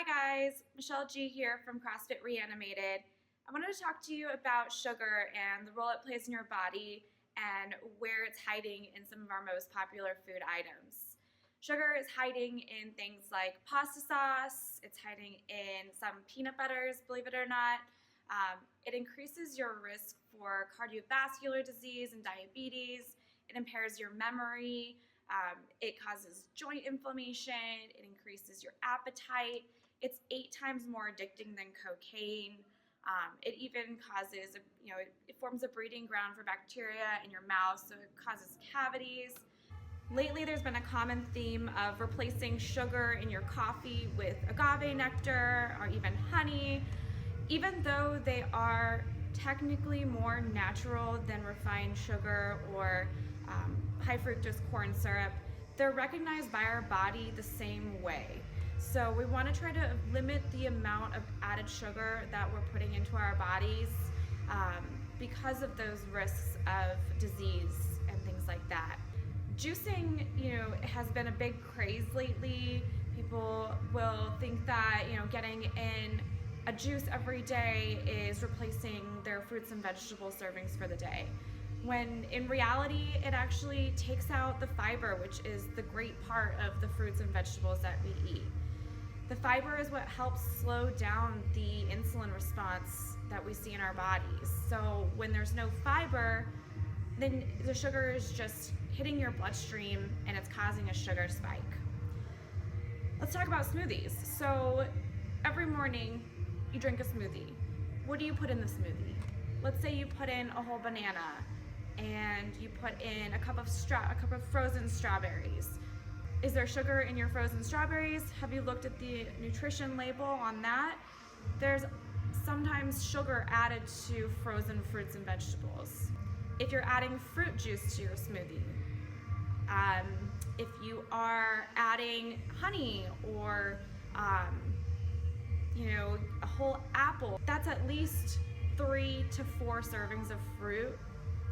Hi guys, Michelle G here from CrossFit Reanimated. I wanted to talk to you about sugar and the role it plays in your body and where it's hiding in some of our most popular food items. Sugar is hiding in things like pasta sauce, it's hiding in some peanut butters, believe it or not. It increases your risk for cardiovascular disease and diabetes. It impairs your memory. It causes joint inflammation. It increases your appetite. It's 8 times more addicting than cocaine. It even causes, it forms a breeding ground for bacteria in your mouth, so it causes cavities. Lately, there's been a common theme of replacing sugar in your coffee with agave nectar or even honey. Even though they are technically more natural than refined sugar or high fructose corn syrup, they're recognized by our body the same way. So we want to try to limit the amount of added sugar that we're putting into our bodies because of those risks of disease and things like that. Juicing, has been a big craze lately. People will think that, getting in a juice every day is replacing their fruits and vegetable servings for the day, when in reality it actually takes out the fiber, which is the great part of the fruits and vegetables that we eat. The fiber is what helps slow down the insulin response that we see in our bodies. So when there's no fiber, then the sugar is just hitting your bloodstream and it's causing a sugar spike. Let's talk about smoothies. So every morning you drink a smoothie. What do you put in the smoothie? Let's say you put in a whole banana and you put in a cup of frozen strawberries. Is there sugar in your frozen strawberries? Have you looked at the nutrition label on that? There's sometimes sugar added to frozen fruits and vegetables. If you're adding fruit juice to your smoothie, if you are adding honey or a whole apple, that's at least 3 to 4 servings of fruit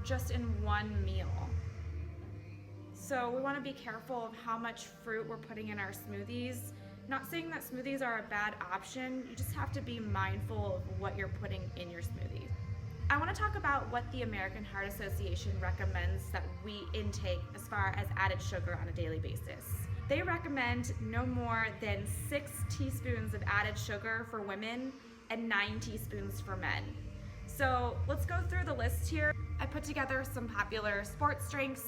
just in one meal. So we want to be careful of how much fruit we're putting in our smoothies. Not saying that smoothies are a bad option, you just have to be mindful of what you're putting in your smoothie. I want to talk about what the American Heart Association recommends that we intake as far as added sugar on a daily basis. They recommend no more than 6 teaspoons of added sugar for women and 9 teaspoons for men. So let's go through the list here. I put together some popular sports drinks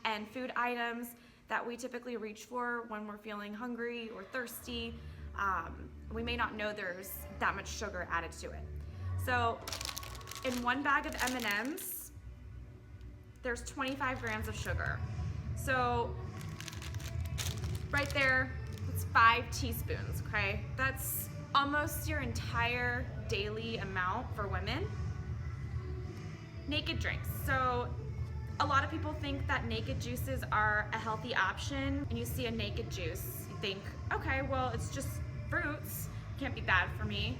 and food items that we typically reach for when we're feeling hungry or thirsty. We may not know there's that much sugar added to it. So in 1 bag of M&Ms, there's 25 grams of sugar. So right there, it's 5 teaspoons, okay? That's almost your entire daily amount for women. Naked drinks. So a lot of people think that naked juices are a healthy option, and you see a naked juice, you think, okay, well, it's just fruits, can't be bad for me.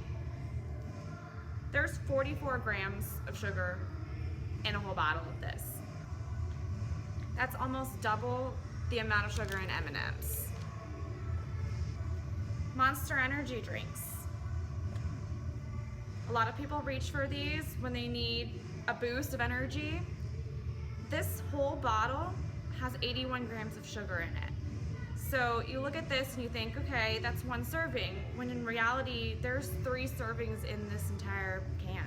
There's 44 grams of sugar in a whole bottle of this. That's almost double the amount of sugar in M&Ms. Monster energy drinks. A lot of people reach for these when they need a boost of energy. This whole bottle has 81 grams of sugar in it. So you look at this and you think, okay, that's 1 serving, when in reality, there's 3 servings in this entire can.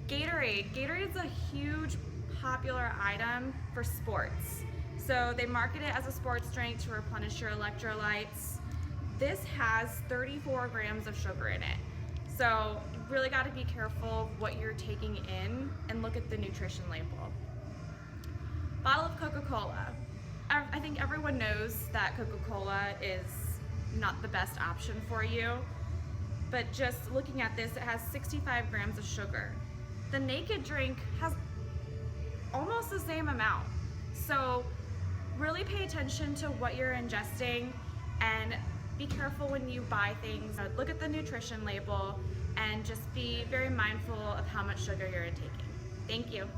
Gatorade. Gatorade's a huge popular item for sports. So they market it as a sports drink to replenish your electrolytes. This has 34 grams of sugar in it. So you really got to be careful of what you're taking in and look at the nutrition label. Bottle of Coca-Cola. I think everyone knows that Coca-Cola is not the best option for you, but just looking at this, it has 65 grams of sugar. The naked drink has almost the same amount. So really pay attention to what you're ingesting and be careful when you buy things. Look at the nutrition label and just be very mindful of how much sugar you're intaking. Thank you.